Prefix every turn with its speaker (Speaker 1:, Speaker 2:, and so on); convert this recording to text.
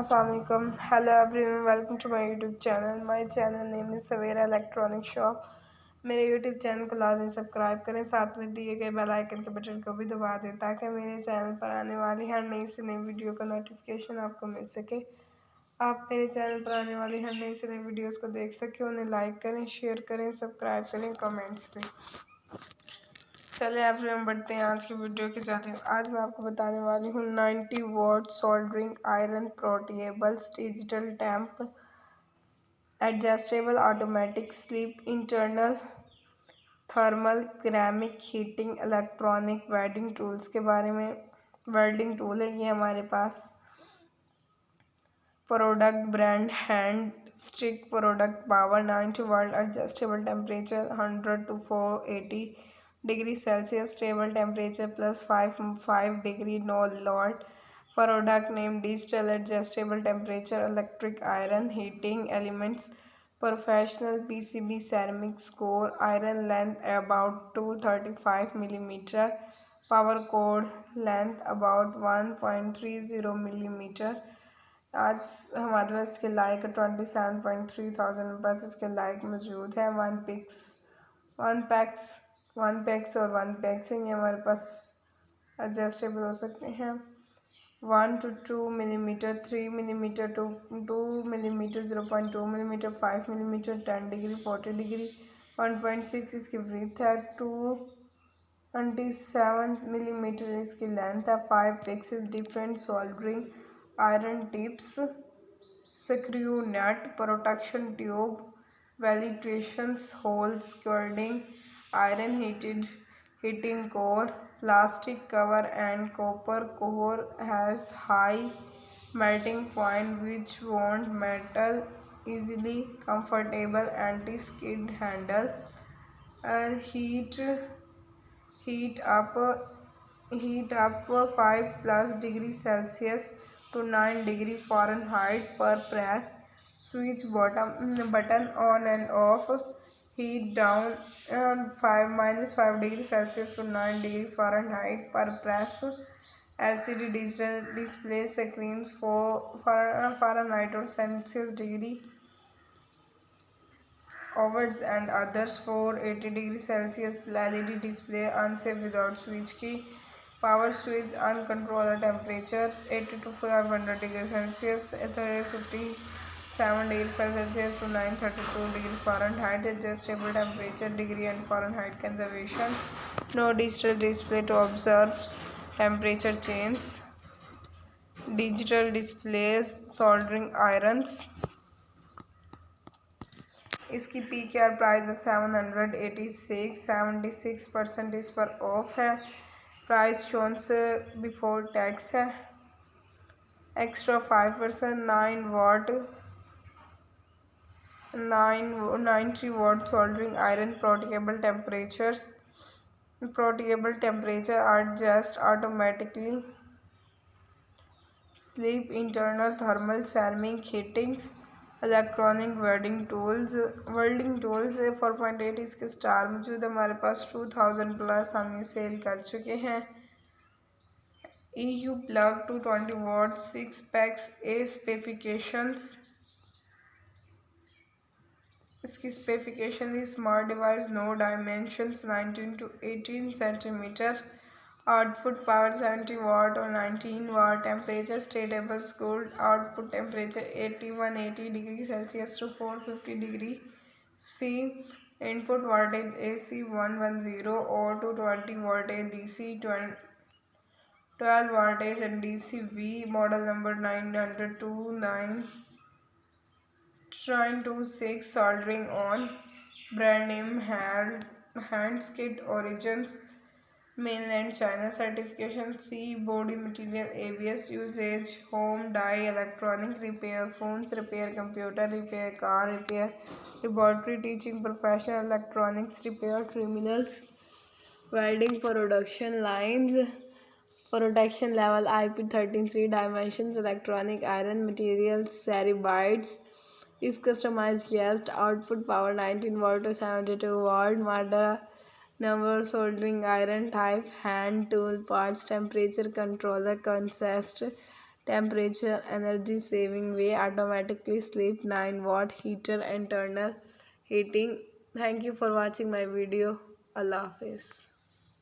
Speaker 1: Assalamualaikum. Hello everyone. Welcome to my YouTube channel. My channel name is Sawaira Electronic Shop. मेरे YouTube channel को लाजमी subscribe करें, साथ में दिए गए बेल आइकन के बटन को भी दबा दें ताकि मेरे चैनल पर आने वाली हर नई से नई वीडियो का नोटिफिकेशन आपको मिल सके। आप मेरे चैनल पर आने वाली हर नई से नई वीडियोस को देख सकें। उन्हें लाइक करें, शेयर करें, सब्सक्राइब करें, कमेंट्स दें। चलिए अब हम बढ़ते हैं आज की वीडियो की जाते। आज मैं आपको बताने वाली हूँ 90 watt soldering iron portables digital temp adjustable automatic sleep internal thermal ceramic heating electronic welding tools के बारे में। वेल्डिंग टूल है ये हमारे पास। Product brand hand stick product power 90 watt adjustable temperature 100 to 480 degree Celsius stable temperature +5 degree no lot. Product name digital adjustable temperature electric iron heating elements professional PCB ceramic score iron length about 235 millimetre power code length about 1.30 millimetre. आज हमारे पास इसके like 27.3 thousand बस इसके like मौजूद है। One PACS और one PACS हैं। ये हमारे पास एडजस्टेबल हो सकते हैं 1 to 2 millimetre 3 millimetre 2 millimetre 0.2 millimetre 5 millimetre 10 degree 40 degree 1.6 इसकी ब्रीथ है 27 मिलीमीटर इसकी लेंथ है 5 pixel different soldering iron tips screw nut protection tube validations hole soldering iron heating core plastic cover and copper core has high melting point which won't metal easily comfortable anti-skid handle heat up heat up 5 plus degree Celsius to 9 degree Fahrenheit per press switch button on and off heat down 5 degree Celsius to 9 degree Fahrenheit per press LCD digital display screens for Fahrenheit or Celsius degree ovens and others for 80 degree Celsius LED display unsafe without switch key power switch uncontrolled temperature 80 to 500 degree Celsius 57 degree Celsius to 932 degree Fahrenheit adjustable temperature degree and Fahrenheit conservation no digital display to observe temperature change digital displays soldering irons इसकी P K R price है 786 इस पर off है। Price shown before tax है extra 5% 90 watt soldering iron portable temperature adjust automatically sleep internal thermal ceramic heatings electronic welding tools 4.8 इसके star मौजूद हमारे पास 2000 plus हम ये सेल कर चुके हैं। EU plug 220 watt 6 packs a specifications इसकी specification smart device no dimensions 19 to 18 centimetre output power 70 watt और 19 watt temperature stable cooled output temperature 180 degree Celsius to 450 degree C input voltage AC 110 और 220 voltage DC 12 voltage and DC V model number 92926 soldering on brand name hand skid origins mainland China certification C body material ABS usage home dye electronic repair phones repair computer repair car repair laboratory teaching professional electronics repair criminals welding production lines protection level IP13 3 dimensions electronic iron materials ceramides is customized yes output power 19 volt to 72 volt model number soldering iron type hand tool parts temperature controller consist temperature, energy saving way, automatically sleep, 9 watt heater, internal heating. Thank you for watching my video. Allah Hafiz.